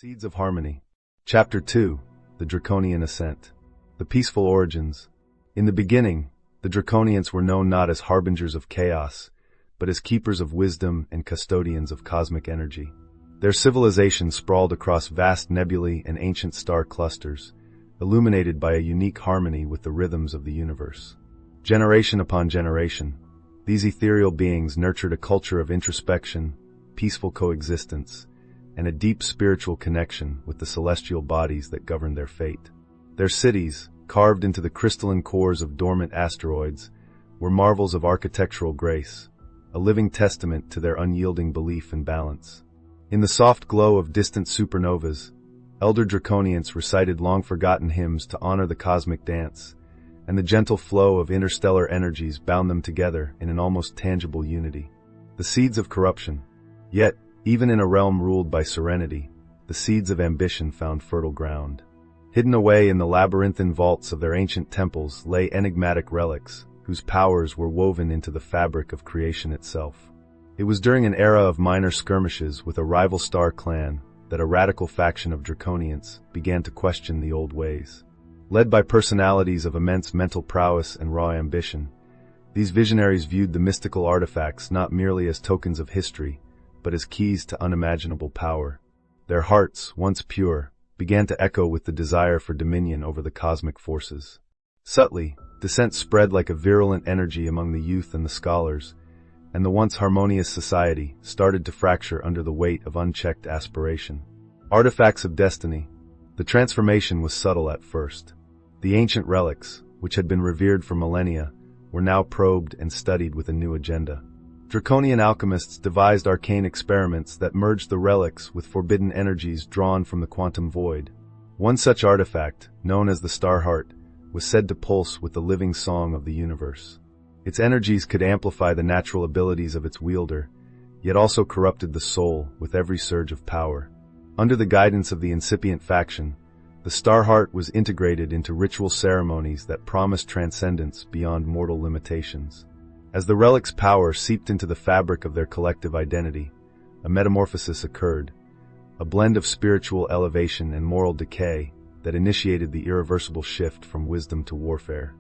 Seeds of Harmony. Chapter 2. The Draconian Ascent. The Peaceful Origins. In the beginning, the Draconians were known not as harbingers of chaos, but as keepers of wisdom and custodians of cosmic energy. Their civilization sprawled across vast nebulae and ancient star clusters, illuminated by a unique harmony with the rhythms of the universe. Generation upon generation, these ethereal beings nurtured a culture of introspection, peaceful coexistence, and a deep spiritual connection with the celestial bodies that govern their fate. Their cities, carved into the crystalline cores of dormant asteroids, were marvels of architectural grace, a living testament to their unyielding belief in balance. In the soft glow of distant supernovas, elder Draconians recited long-forgotten hymns to honor the cosmic dance, and the gentle flow of interstellar energies bound them together in an almost tangible unity. The seeds of corruption. Yet, even in a realm ruled by serenity, the seeds of ambition found fertile ground. Hidden away in the labyrinthine vaults of their ancient temples lay enigmatic relics, whose powers were woven into the fabric of creation itself. It was during an era of minor skirmishes with a rival star clan that a radical faction of Draconians began to question the old ways. Led by personalities of immense mental prowess and raw ambition, these visionaries viewed the mystical artifacts not merely as tokens of history, but as keys to unimaginable power. Their hearts, once pure, began to echo with the desire for dominion over the cosmic forces. Subtly, dissent spread like a virulent energy among the youth and the scholars, and the once harmonious society started to fracture under the weight of unchecked aspiration. Artifacts of destiny. The transformation was subtle at first. The ancient relics, which had been revered for millennia, were now probed and studied with a new agenda. Draconian alchemists devised arcane experiments that merged the relics with forbidden energies drawn from the quantum void. One such artifact, known as the Star Heart, was said to pulse with the living song of the universe. Its energies could amplify the natural abilities of its wielder, yet also corrupted the soul with every surge of power. Under the guidance of the incipient faction, the Star Heart was integrated into ritual ceremonies that promised transcendence beyond mortal limitations. As the relic's power seeped into the fabric of their collective identity, a metamorphosis occurred, a blend of spiritual elevation and moral decay that initiated the irreversible shift from wisdom to warfare.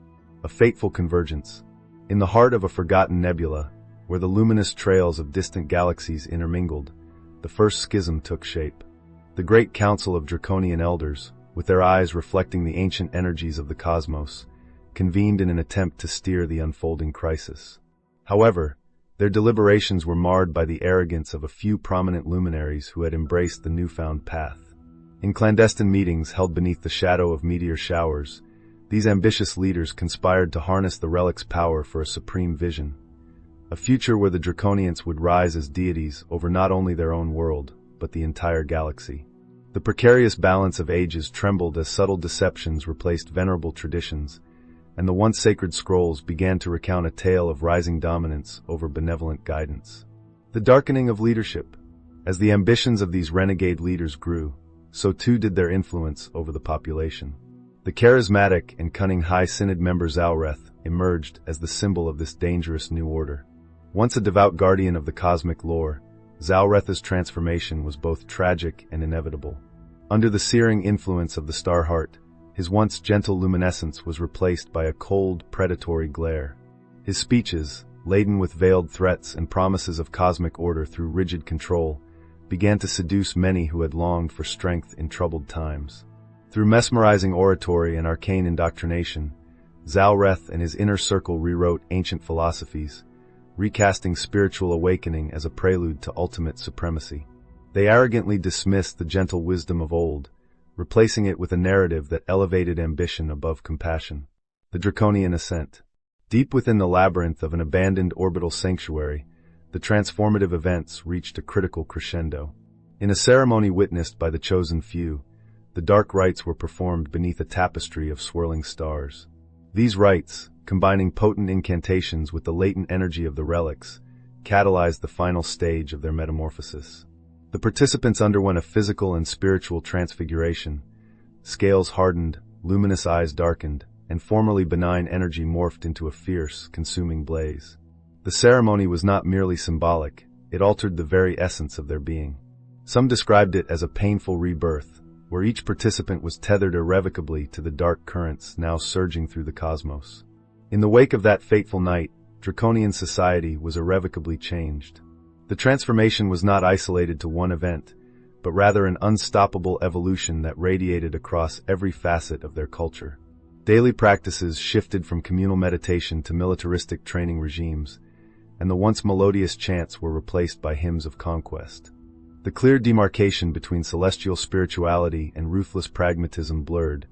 A fateful convergence. In the heart of a forgotten nebula, where the luminous trails of distant galaxies intermingled, the first schism took shape. The great council of Draconian elders, with their eyes reflecting the ancient energies of the cosmos, convened in an attempt to steer the unfolding crisis. However, their deliberations were marred by the arrogance of a few prominent luminaries who had embraced the newfound path. In clandestine meetings held beneath the shadow of meteor showers, these ambitious leaders conspired to harness the relic's power for a supreme vision, a future where the Draconians would rise as deities over not only their own world, but the entire galaxy. The precarious balance of ages trembled as subtle deceptions replaced venerable traditions, and the once sacred scrolls began to recount a tale of rising dominance over benevolent guidance. The darkening of leadership. As the ambitions of these renegade leaders grew, so too did their influence over the population. The charismatic and cunning High Synod member Zalreth emerged as the symbol of this dangerous new order. Once a devout guardian of the cosmic lore, Zalreth's transformation was both tragic and inevitable. Under the searing influence of the Star Heart, his once gentle luminescence was replaced by a cold, predatory glare. His speeches, laden with veiled threats and promises of cosmic order through rigid control, began to seduce many who had longed for strength in troubled times. Through mesmerizing oratory and arcane indoctrination, Zalreth and his inner circle rewrote ancient philosophies, recasting spiritual awakening as a prelude to ultimate supremacy. They arrogantly dismissed the gentle wisdom of old, replacing it with a narrative that elevated ambition above compassion. The Draconian Ascent. Deep within the labyrinth of an abandoned orbital sanctuary, the transformative events reached a critical crescendo. In a ceremony witnessed by the chosen few, the dark rites were performed beneath a tapestry of swirling stars. These rites, combining potent incantations with the latent energy of the relics, catalyzed the final stage of their metamorphosis. The participants underwent a physical and spiritual transfiguration. Scales hardened, luminous eyes darkened, and formerly benign energy morphed into a fierce, consuming blaze. The ceremony was not merely symbolic, it altered the very essence of their being. Some described it as a painful rebirth, where each participant was tethered irrevocably to the dark currents now surging through the cosmos. In the wake of that fateful night, Draconian society was irrevocably changed. The transformation was not isolated to one event, but rather an unstoppable evolution that radiated across every facet of their culture. Daily practices shifted from communal meditation to militaristic training regimes, and the once melodious chants were replaced by hymns of conquest. The clear demarcation between celestial spirituality and ruthless pragmatism blurred,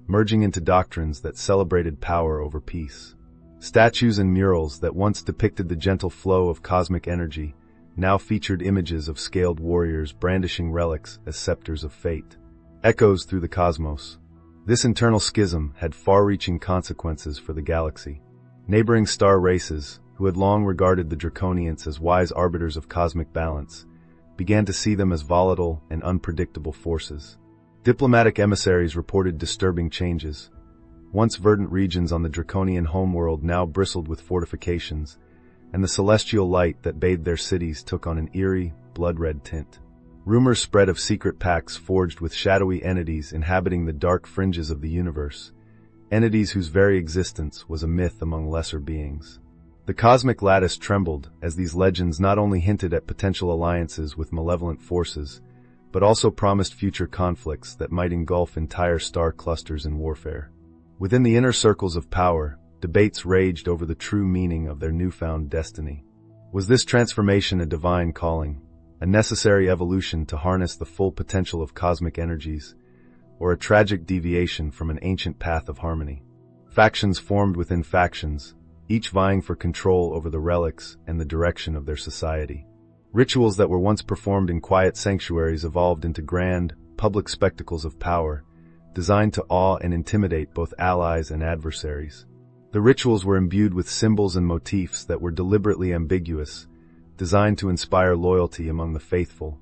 merging into doctrines that celebrated power over peace. Statues and murals that once depicted the gentle flow of cosmic energy now featured images of scaled warriors brandishing relics as scepters of fate. Echoes through the cosmos. This internal schism had far-reaching consequences for the galaxy. Neighboring star races, who had long regarded the Draconians as wise arbiters of cosmic balance, began to see them as volatile and unpredictable forces. Diplomatic emissaries reported disturbing changes. Once verdant regions on the Draconian homeworld now bristled with fortifications, and the celestial light that bathed their cities took on an eerie, blood-red tint. Rumors spread of secret pacts forged with shadowy entities inhabiting the dark fringes of the universe, entities whose very existence was a myth among lesser beings. The cosmic lattice trembled as these legends not only hinted at potential alliances with malevolent forces, but also promised future conflicts that might engulf entire star clusters in warfare. Within the inner circles of power, debates raged over the true meaning of their newfound destiny. Was this transformation a divine calling, a necessary evolution to harness the full potential of cosmic energies, or a tragic deviation from an ancient path of harmony? Factions formed within factions, each vying for control over the relics and the direction of their society. Rituals that were once performed in quiet sanctuaries evolved into grand, public spectacles of power, designed to awe and intimidate both allies and adversaries. The rituals were imbued with symbols and motifs that were deliberately ambiguous, designed to inspire loyalty among the faithful,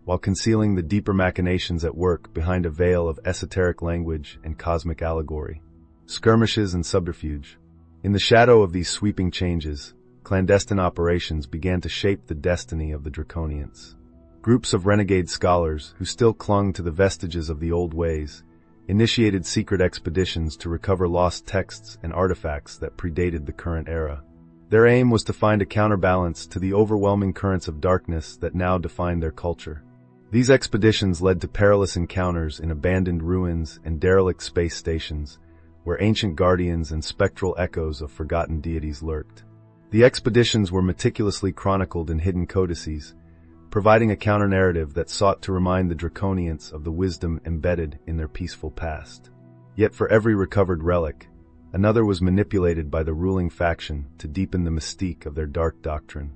while concealing the deeper machinations at work behind a veil of esoteric language and cosmic allegory. Skirmishes and subterfuge. In the shadow of these sweeping changes, clandestine operations began to shape the destiny of the Draconians. Groups of renegade scholars, who still clung to the vestiges of the old ways, initiated secret expeditions to recover lost texts and artifacts that predated the current era. Their aim was to find a counterbalance to the overwhelming currents of darkness that now defined their culture. These expeditions led to perilous encounters in abandoned ruins and derelict space stations, where ancient guardians and spectral echoes of forgotten deities lurked. The expeditions were meticulously chronicled in hidden codices, providing a counter-narrative that sought to remind the Draconians of the wisdom embedded in their peaceful past. Yet for every recovered relic, another was manipulated by the ruling faction to deepen the mystique of their dark doctrine.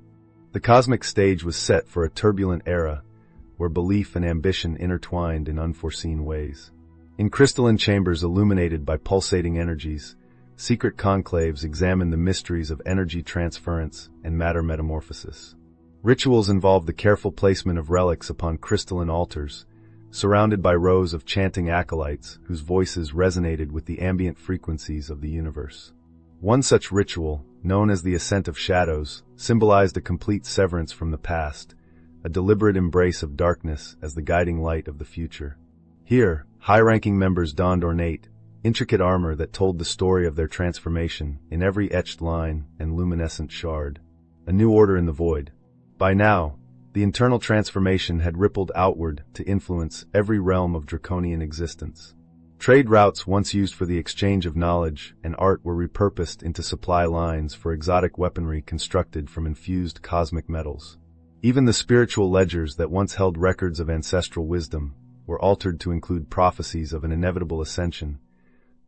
The cosmic stage was set for a turbulent era, where belief and ambition intertwined in unforeseen ways. In crystalline chambers illuminated by pulsating energies, secret conclaves examined the mysteries of energy transference and matter metamorphosis. Rituals involved the careful placement of relics upon crystalline altars, surrounded by rows of chanting acolytes whose voices resonated with the ambient frequencies of the universe. One such ritual, known as the Ascent of Shadows, symbolized a complete severance from the past, a deliberate embrace of darkness as the guiding light of the future. Here, high-ranking members donned ornate, intricate armor that told the story of their transformation in every etched line and luminescent shard. A new order in the void. By now, the internal transformation had rippled outward to influence every realm of Draconian existence. Trade routes once used for the exchange of knowledge and art were repurposed into supply lines for exotic weaponry constructed from infused cosmic metals. Even the spiritual ledgers that once held records of ancestral wisdom were altered to include prophecies of an inevitable ascension,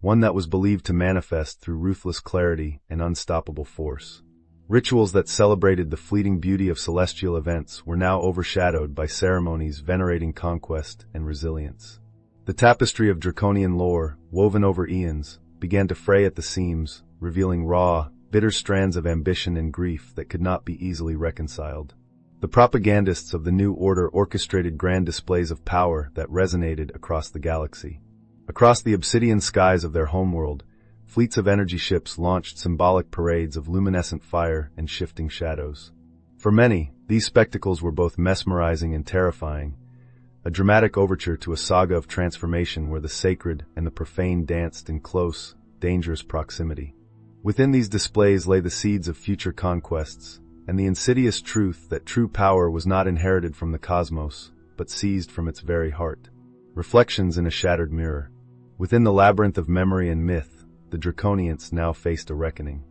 one that was believed to manifest through ruthless clarity and unstoppable force. Rituals that celebrated the fleeting beauty of celestial events were now overshadowed by ceremonies venerating conquest and resilience. The tapestry of Draconian lore, woven over eons, began to fray at the seams, revealing raw, bitter strands of ambition and grief that could not be easily reconciled. The propagandists of the New Order orchestrated grand displays of power that resonated across the galaxy. Across the obsidian skies of their homeworld, fleets of energy ships launched symbolic parades of luminescent fire and shifting shadows. For many, these spectacles were both mesmerizing and terrifying, a dramatic overture to a saga of transformation where the sacred and the profane danced in close, dangerous proximity. Within these displays lay the seeds of future conquests, and the insidious truth that true power was not inherited from the cosmos, but seized from its very heart. Reflections in a shattered mirror. Within the labyrinth of memory and myth, the Draconians now faced a reckoning.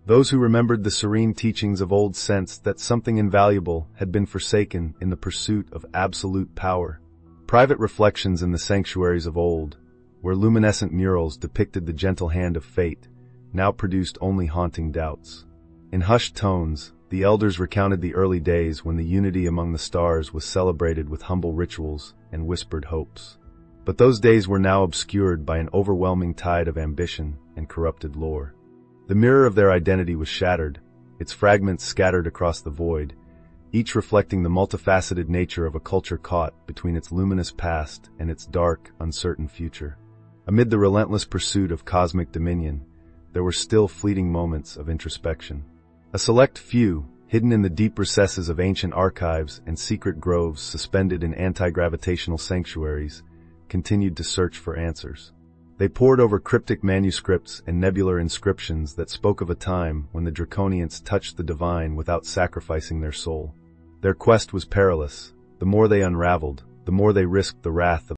Those who remembered the serene teachings of old sensed that something invaluable had been forsaken in the pursuit of absolute power. Private reflections in the sanctuaries of old, where luminescent murals depicted the gentle hand of fate, now produced only haunting doubts. In hushed tones, the elders recounted the early days when the unity among the stars was celebrated with humble rituals and whispered hopes. But those days were now obscured by an overwhelming tide of ambition and corrupted lore. The mirror of their identity was shattered, its fragments scattered across the void, each reflecting the multifaceted nature of a culture caught between its luminous past and its dark, uncertain future. Amid the relentless pursuit of cosmic dominion, there were still fleeting moments of introspection. A select few, hidden in the deep recesses of ancient archives and secret groves suspended in anti-gravitational sanctuaries, continued to search for answers. They pored over cryptic manuscripts and nebular inscriptions that spoke of a time when the Draconians touched the divine without sacrificing their soul. Their quest was perilous. The more they unraveled, the more they risked the wrath of